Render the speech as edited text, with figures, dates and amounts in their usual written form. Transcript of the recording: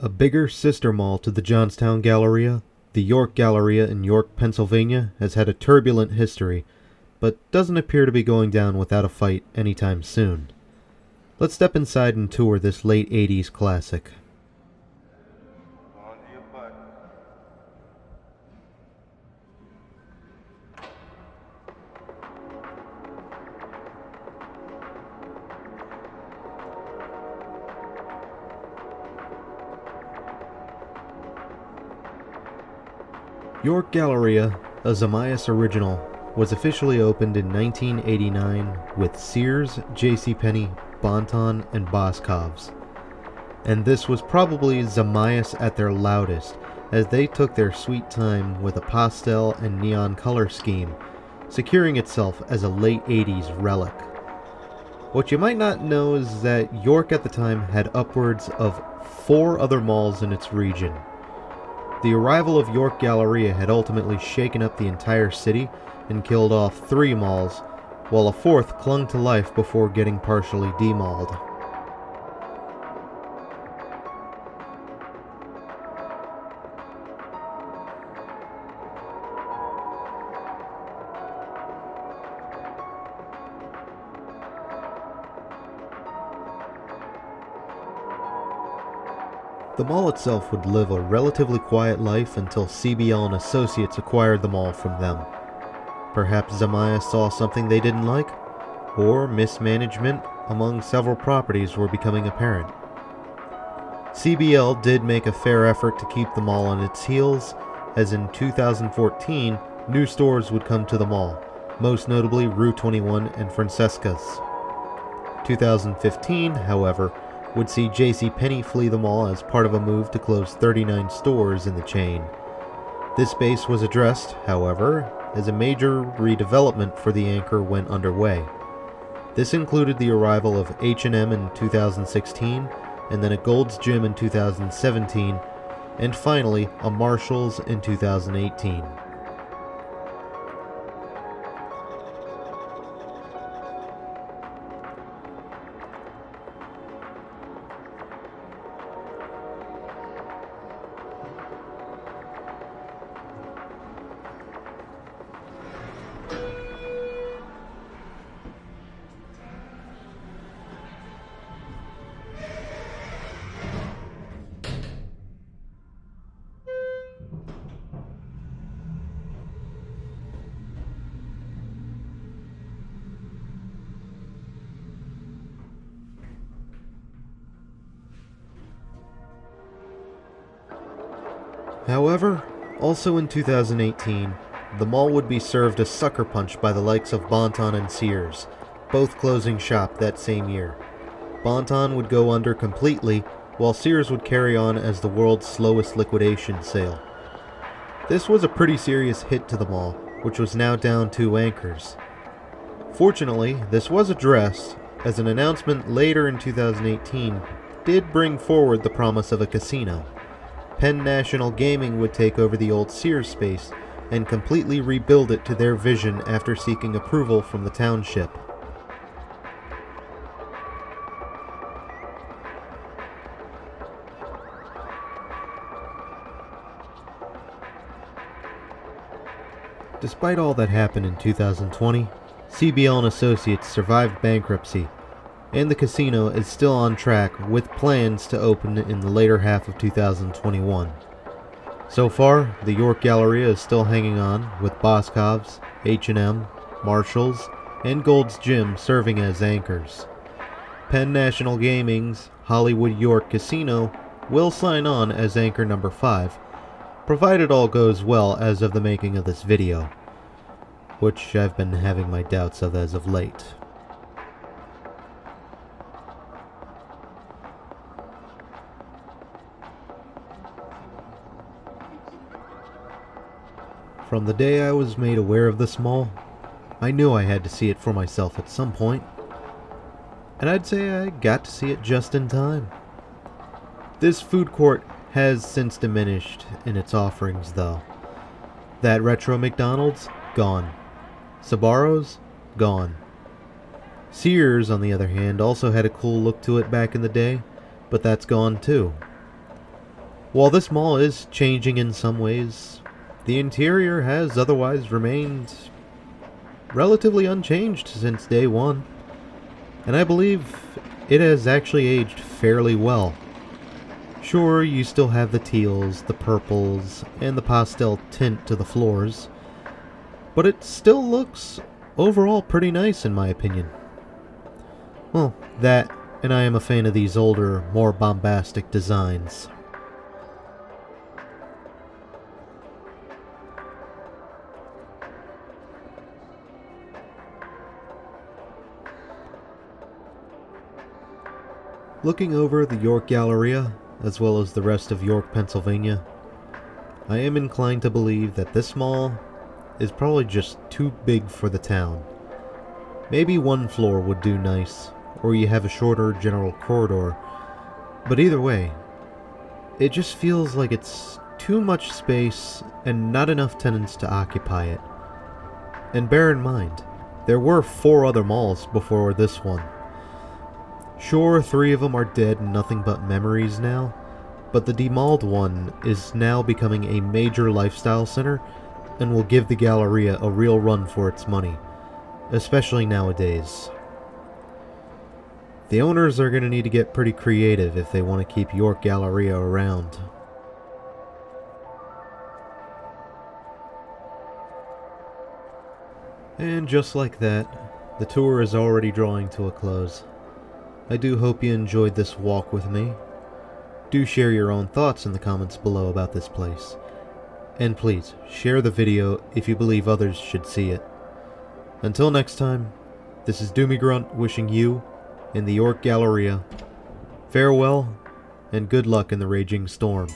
A bigger sister mall to the Johnstown Galleria, the York Galleria in York, Pennsylvania, has had a turbulent history, but doesn't appear to be going down without a fight anytime soon. Let's step inside and tour this late 80s classic. York Galleria, a Zamias original, was officially opened in 1989 with Sears, JCPenney, Bon-Ton, and Boscov's. And this was probably Zamias at their loudest, as they took their sweet time with a pastel and neon color scheme, securing itself as a late 80s relic. What you might not know is that York at the time had upwards of 4 other malls in its region. The arrival of York Galleria had ultimately shaken up the entire city and killed off 3 malls, while a 4th clung to life before getting partially demalled. The mall itself would live a relatively quiet life until CBL and Associates acquired the mall from them. Perhaps Zamias saw something they didn't like, or mismanagement among several properties were becoming apparent. CBL did make a fair effort to keep the mall on its heels, as in 2014, new stores would come to the mall, most notably Rue 21 and Francesca's. 2015, however, would see JCPenney flee the mall as part of a move to close 39 stores in the chain. This space was addressed, however, as a major redevelopment for the anchor went underway. This included the arrival of H&M in 2016, and then a Gold's Gym in 2017, and finally a Marshall's in 2018. However, also in 2018, the mall would be served a sucker punch by the likes of Bon-Ton and Sears, both closing shop that same year. Bon-Ton would go under completely, while Sears would carry on as the world's slowest liquidation sale. This was a pretty serious hit to the mall, which was now down 2 anchors. Fortunately, this was addressed, as an announcement later in 2018 did bring forward the promise of a casino. Penn National Gaming would take over the old Sears space and completely rebuild it to their vision after seeking approval from the township. Despite all that happened in 2020, CBL and Associates survived bankruptcy, and the casino is still on track with plans to open in the later half of 2021. So far, the York Galleria is still hanging on, with Boscov's, H&M, Marshall's, and Gold's Gym serving as anchors. Penn National Gaming's Hollywood York Casino will sign on as anchor number 5, provided all goes well as of the making of this video, which I've been having my doubts of as of late. From the day I was made aware of this mall, I knew I had to see it for myself at some point. And I'd say I got to see it just in time. This food court has since diminished in its offerings though. That retro McDonald's? Gone. Sbarro's? Gone. Sears, on the other hand, also had a cool look to it back in the day, but that's gone too. While this mall is changing in some ways, the interior has otherwise remained relatively unchanged since day one, and I believe it has actually aged fairly well. Sure, you still have the teals, the purples, and the pastel tint to the floors, but it still looks overall pretty nice in my opinion. Well, that, and I am a fan of these older, more bombastic designs. Looking over the York Galleria, as well as the rest of York, Pennsylvania, I am inclined to believe that this mall is probably just too big for the town. Maybe one floor would do nice, or you have a shorter general corridor, but either way, it just feels like it's too much space and not enough tenants to occupy it. And bear in mind, there were 4 other malls before this one. Sure, 3 of them are dead and nothing but memories now, but the demalled one is now becoming a major lifestyle center and will give the Galleria a real run for its money, especially nowadays. The owners are going to need to get pretty creative if they want to keep York Galleria around. And just like that, the tour is already drawing to a close. I do hope you enjoyed this walk with me. Do share your own thoughts in the comments below about this place. And please, share the video if you believe others should see it. Until next time, this is Doomie Grunt wishing you and the York Galleria farewell and good luck in the raging storm.